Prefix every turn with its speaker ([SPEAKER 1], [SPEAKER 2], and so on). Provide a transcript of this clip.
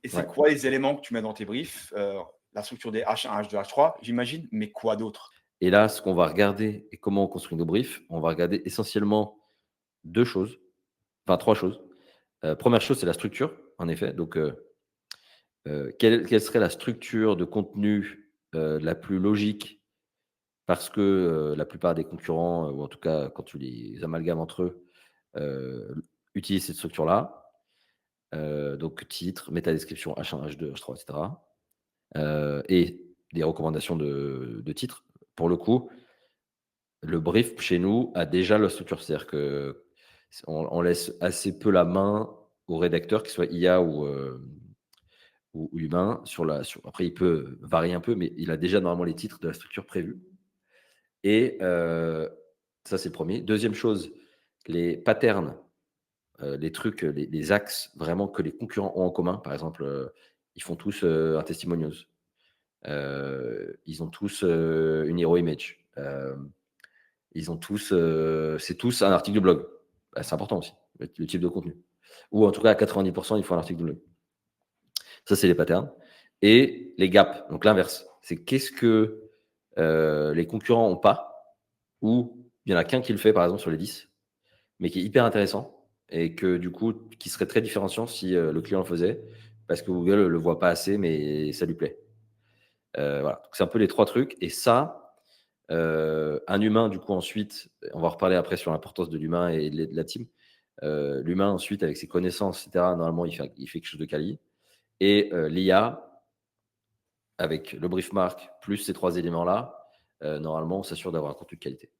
[SPEAKER 1] Et c'est
[SPEAKER 2] Ouais.
[SPEAKER 1] quoi les éléments que tu mets dans tes briefs? La structure des H1, H2, H3, j'imagine, mais quoi d'autre?
[SPEAKER 2] Et là, ce qu'on va regarder et comment on construit nos briefs, on va regarder essentiellement 2 choses, enfin 3 choses. 1re chose, c'est la structure, en effet. Donc, quelle serait la structure de contenu, la plus logique? Parce que, la plupart des concurrents, ou en tout cas quand tu les amalgames entre eux, utilisent cette structure-là. Donc titre, métadescription, H1, H2, H3 et cetera. Et des recommandations de titres. Pour le coup, le brief chez nous a déjà la structure. C'est-à-dire qu'on laisse assez peu la main au rédacteur, qu'il soit IA ou humain après il peut varier un peu, mais il a déjà normalement les titres de la structure prévue. Et ça, c'est le 1er. 2e chose, les patterns, les trucs, les axes vraiment que les concurrents ont en commun. Par exemple, ils font tous, un testimonials. Ils ont tous, une hero image. Ils ont tous, c'est tous un article de blog. Bah, c'est important aussi, le type de contenu. Ou en tout cas à 90 il faut un article de blog. Ça, c'est les patterns et les gaps, donc l'inverse. C'est qu'est-ce que, les concurrents ont pas ou il y en a qu'un qui le fait, par exemple, sur les 10, mais qui est hyper intéressant et que du coup, qui serait très différenciant si, le client le faisait parce que Google le voit pas assez, mais ça lui plaît. Voilà, donc c'est un peu les 3 trucs et ça, un humain du coup ensuite, on va reparler après sur l'importance de l'humain et de la team. L'humain ensuite avec ses connaissances et cetera, normalement il fait quelque chose de quali et l'IA avec le brief marque plus ces 3 éléments-là, normalement on s'assure d'avoir un contenu de qualité.